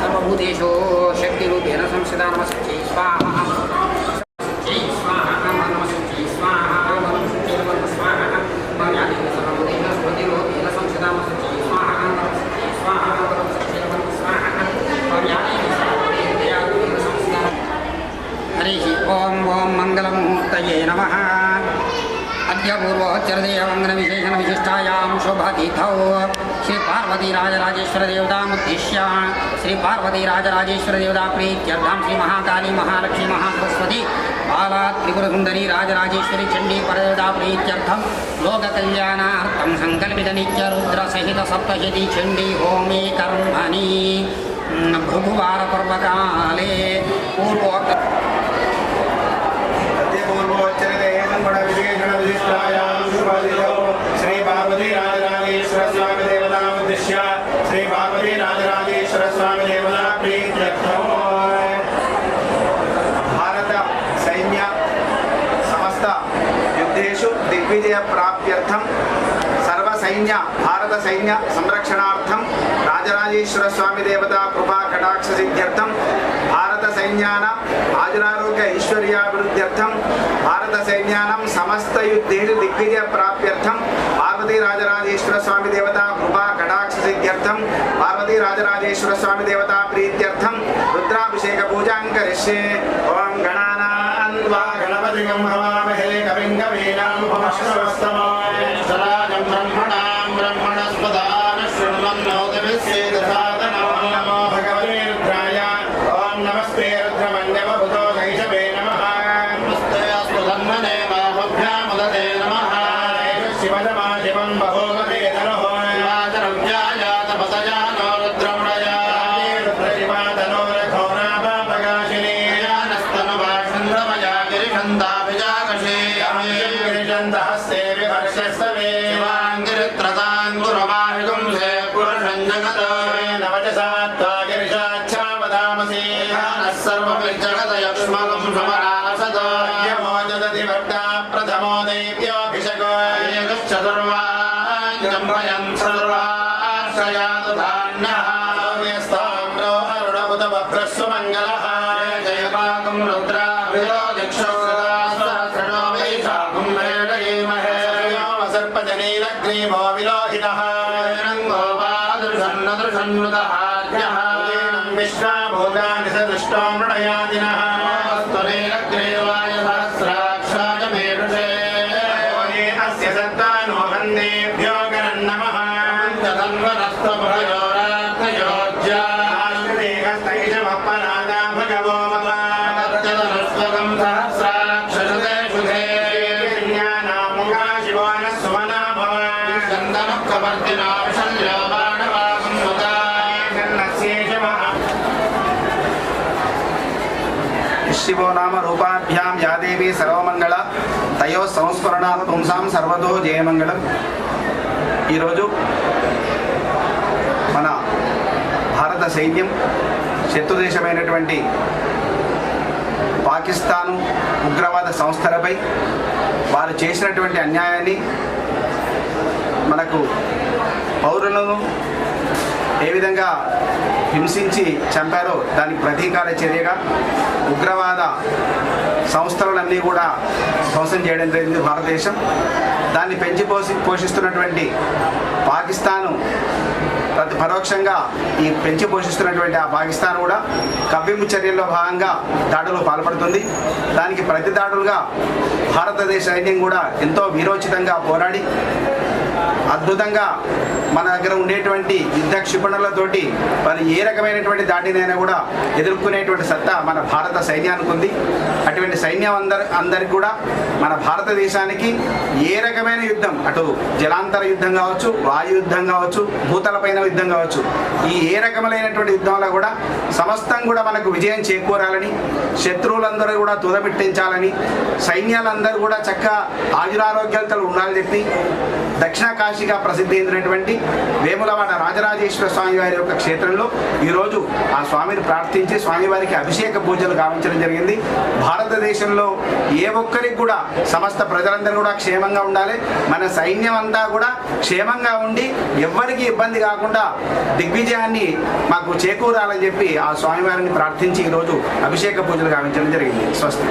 सर्वभूतेषु शक्तिरूपेण संस्थिता नमस्ते स्वाहा नमस्ते स्वाहा नमस्ते स्वाहा सर्वभूतेषु शक्तिरूपेण संस्थिता नमस्ते स्वाहा नमस्ते स्वाहा हरिः ओम ओम मंगलमूर्तये नमः। अद्य पूर्वोच्चरदेवमङ्गलविशेषण विशिष्टायां शुभतिथौ श्री पार्वतीराजराजेश्वर देवतामुद्दिश्य श्री पार्वतीराजराजेश्वर देवता प्रीत्यर्थं श्री महाकाली महालक्ष्मी महासरस्वती बाला त्रिपुरसुन्दरी राजराजेश्वरी चण्डी परदेवता प्रीत्यर्थं लोककल्याणार्थं संकल्पित नित्यरुद्रसहित सप्तशती चण्डी होमे कर्मणि भृगुवारपर्वकाले पूर्वोक्त श्री पार्वती राजराजेश्वर स्वामी देवतामुद्दिश्य श्री पार्वती राजराजेश्वर स्वामी देवता प्रीत्यर्थं भारत सैन्य समस्त युद्धेषु दिग्विजय प्राप्त्यर्थं सर्व सैन्य भारत सैन्य संरक्षणार्थं राजराजेश्वर स्वामी देवता कृपा कटाक्ष सिद्ध्यर्थं भारत सैन्यानां आयुरारोग्य ऐश्वर्याभिवृद्ध्यर्थं भारत सैन्यानां समस्त युद्धेषु दिग्विजय प्राप्त्यर्थं पार्वती राजराजेश्वर स्वामी देवता कृपा कटाक्ष सिद्ध्यर्थं पार्वती राजराजेश्वर स्वामी देवता प्रीत्यर्थं रुद्राभिषेक पूजां करिष्ये। ओम गणानां त्वा गणपतिं हवामहे कविं कवीनामुपमश्रवस्तमाय सदाजं ब्रह्मणां ब्रह्मणस्पदान शृण्वन्नोतिभिस्सेदसादनो नमो भगवते रुद्राय। ओम नमस्ते रुद्रमन्यवभूतो कैशवे नमः। नमस्ते अस्तु धन्मने बाहुभ्यामुदते नमः। शिवदमा शिवं बहोगते तनोः राजरव्यायातपतजानो रुद्रमुणया रुद्रशिवातनोरघोरापापगाशिनी ज्ञानस्तनुभाषन्द्रमया गिरिशन्ताभिजाकषे गिरिशन्तहस्ते विभर्षस्तवे शिवाङ्गिरित्रताङ्गुरमाहिगुंसे पुरुषं जगत नवचसा त्वा गिरिशाच्छावदामसि नः सर्वमिज्जगतयक्ष्मलं समरासद यमो जगति भक्ता प्रथमो देव्योऽभिषको चतुर्वाञ्जम्भयन् सर्वाश्रयातधान्यः व्यस्ताम्रो अरुणबुधवभ्रस्व मङ्गलः जय पाकं रुद्रा विरोधिक्षोसहस्रणो वैशाखं मेडयेमहे सर्पजनीलग्रीवो विलोहितः रङ्गो वादृशन्नदृशन्नुतहार्यः विश्वाभूतानि स दृष्टो मृडयादिनः स्तुनीलग्रीवाय सहस्राक्षाय मेरुषे अस्य सत्तानोहन्नेभ्यो गणन्नमः तदन्वनस्तपयोरात्मयोज्यास्तैषमपरादा भगवो मत्तदनुष्वकं सहस्राक्षसते शुधे ज्ञानामुखा शिवो नः सुमना भव चन्दनकवर्तिना विशल्यो बाणवासं मुदा जन्नस्येषमः शिवो नाम रूपाभ्यां या देवी सर्वमंगल तयो संस्मरणात् पुंसां सर्वतो जयमंगलम। ఈరోజు మన భారత సైన్యం శత్రుదేశమైనటువంటి పాకిస్తాను ఉగ్రవాద సంస్థలపై వారు చేసినటువంటి అన్యాయాన్ని మనకు పౌరులను ఏ విధంగా హింసించి చంపారో దానికి ప్రతీకార చర్యగా ఉగ్రవాద సంస్థలన్నీ కూడా ధ్వంసం చేయడం జరిగింది భారతదేశం. దాన్ని పెంచి పోషిస్తున్నటువంటి పాకిస్తాను పరోక్షంగా ఈ పెంచి పోషిస్తున్నటువంటి ఆ పాకిస్తాన్ కూడా కవ్వింపు చర్యల్లో భాగంగా దాడులు పాల్పడుతుంది. దానికి ప్రతి దాడులుగా భారతదేశ సైన్యం కూడా ఎంతో వీరోచితంగా పోరాడి అద్భుతంగా మన దగ్గర ఉండేటువంటి యుద్ధ క్షిపణులతోటి మరి ఏ రకమైనటువంటి దాడినైనా కూడా ఎదుర్కొనేటువంటి సత్తా మన భారత సైన్యానికి ఉంది. అటువంటి సైన్యం అందరికి కూడా మన భారతదేశానికి ఏ రకమైన యుద్ధం, అటు జలాంతర యుద్ధం కావచ్చు, వాయు యుద్ధం కావచ్చు, భూతలపైన యుద్ధం కావచ్చు, ఈ ఏ రకములైనటువంటి యుద్ధంలో కూడా సమస్తం కూడా మనకు విజయం చేకూరాలని, శత్రువులందరూ కూడా తుదపెట్టించాలని, సైన్యాలందరూ కూడా చక్కగా ఆయురారోగ్యాలతో ఉండాలని చెప్పి దక్షిణ విద్యాకాశిగా ప్రసిద్ధి చెందినటువంటి వేములవాడ రాజరాజేశ్వర స్వామి వారి యొక్క క్షేత్రంలో ఈరోజు ఆ స్వామిని ప్రార్థించి స్వామివారికి అభిషేక పూజలు గావించడం జరిగింది. భారతదేశంలో ఏ ఒక్కరికి కూడా సమస్త ప్రజలందరూ కూడా క్షేమంగా ఉండాలి, మన సైన్యం అంతా కూడా క్షేమంగా ఉండి ఎవ్వరికి ఇబ్బంది కాకుండా దిగ్విజయాన్ని మాకు చేకూరాలని చెప్పి ఆ స్వామివారిని ప్రార్థించి ఈరోజు అభిషేక పూజలు గావించడం జరిగింది. స్వస్తి.